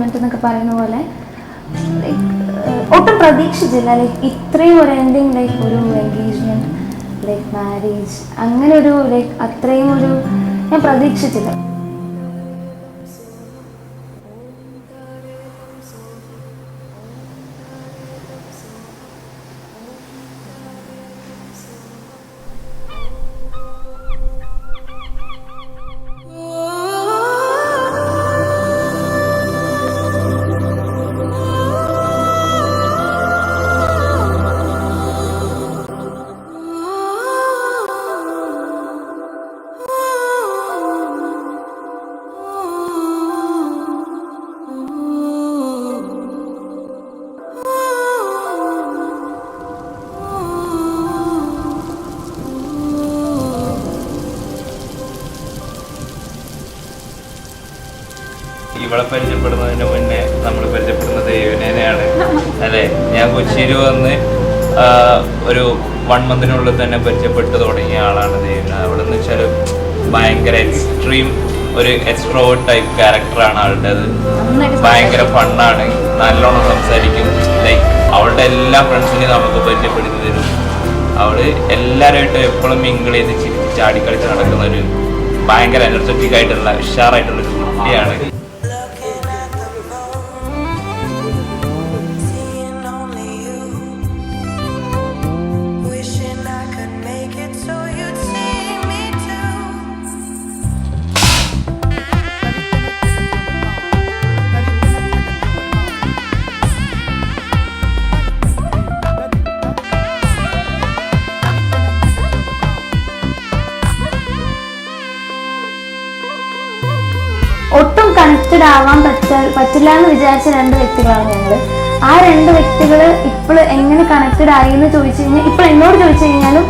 Moment എന്നൊക്കെ പറയുന്ന പോലെ ഒട്ടും പ്രതീക്ഷിച്ചില്ല. ലൈക്ക് ഇത്രയും ഒരു എൻഡിങ്, ലൈക്ക് ഒരു എൻഗേജ്മെന്റ്, ലൈക്ക് മാരേജ്, അങ്ങനെ ഒരു ലൈക്ക് അത്രയും ഒരു ഞാൻ പ്രതീക്ഷിച്ചില്ല. ഇവിടെ പരിചയപ്പെടുന്നതിന് മുന്നേ നമ്മൾ പരിചയപ്പെടുന്നത് ദേവിനെയാണ് അല്ലേ? ഞാൻ കൊച്ചിയിൽ വന്ന് ഒരു 1 മന്തിനുള്ളിൽ തന്നെ പരിചയപ്പെട്ടു തുടങ്ങിയ ആളാണ് ദേവിന. അവിടെ നിന്ന് വെച്ചാൽ ഭയങ്കര എക്സ്ട്രീം ഒരു എക്സ്ട്രോവേർട്ട് ടൈപ്പ് ക്യാരക്ടറാണ് ആളുടേത്. ഭയങ്കര ഫണ്ണാണ്, നല്ലോണം സംസാരിക്കും. ലൈക്ക് അവളുടെ എല്ലാ ഫ്രണ്ട്സിനെയും നമുക്ക് പരിചയപ്പെടുത്തി തരും. അവള് എല്ലാവരുമായിട്ടും എപ്പോഴും മിങ്കിൾ ചെയ്ത് ചിരിച്ച് ചാടിക്കളിച്ച് നടക്കുന്ന ഒരു ഭയങ്കര എനർജറ്റിക് ആയിട്ടുള്ള ഉഷാറായിട്ടുള്ളൊരു കുട്ടിയാണ്. ഒട്ടും കണക്റ്റഡ് ആവാൻ പറ്റില്ല എന്ന് വിചാരിച്ച 2 വ്യക്തികളാണ് ഞങ്ങൾ. ആ 2 വ്യക്തികൾ ഇപ്പോൾ എങ്ങനെ കണക്റ്റഡ് ആയി എന്ന് ചോദിച്ചു കഴിഞ്ഞാൽ, ഇപ്പോൾ എന്നോട് ചോദിച്ചു കഴിഞ്ഞാലും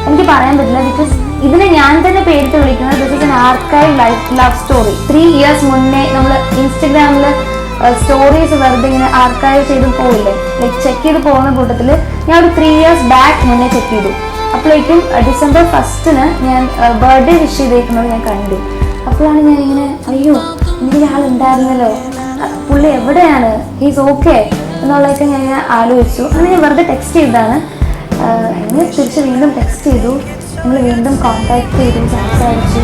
എനിക്ക് പറയാൻ പറ്റില്ല. ബിക്കോസ് ഇതിനെ ഞാൻ തന്നെ പേരിട്ട് വിളിക്കുന്നത് this is an archive love story. 3 years മുന്നേ നമ്മൾ ഇൻസ്റ്റഗ്രാമിൽ സ്റ്റോറീസ് വെറുതെ ഇങ്ങനെ ആർക്കൈവ് ചെയ്ത് പോയില്ലേ, ലൈക്ക് ചെക്ക് ചെയ്ത് പോകുന്ന കൂട്ടത്തിൽ ഞാൻ ഒരു 3 years ബാക്ക് മുന്നേ ചെക്ക് ചെയ്തു. അപ്പോഴേക്കും December 1st ഞാൻ ബർത്ത്ഡേ വിഷ് ചെയ്തേക്കുന്നത് ഞാൻ കണ്ടു. അപ്പോഴാണ് ഞാൻ ഇങ്ങനെ, അയ്യോ ഇങ്ങനെ ആളുണ്ടായിരുന്നല്ലോ, പുള്ളി എവിടെയാണ്, ഹീസ് ഓക്കെ എന്നുള്ളതൊക്കെ ഞാൻ ആലോചിച്ചു. അങ്ങനെ ഞാൻ വെറുതെ ടെക്സ്റ്റ് ചെയ്തതാണ്. അങ്ങനെ തിരിച്ച് വീണ്ടും ടെക്സ്റ്റ് ചെയ്തു, നമ്മൾ വീണ്ടും കോൺടാക്ട് ചെയ്തു, സംസാരിച്ചു.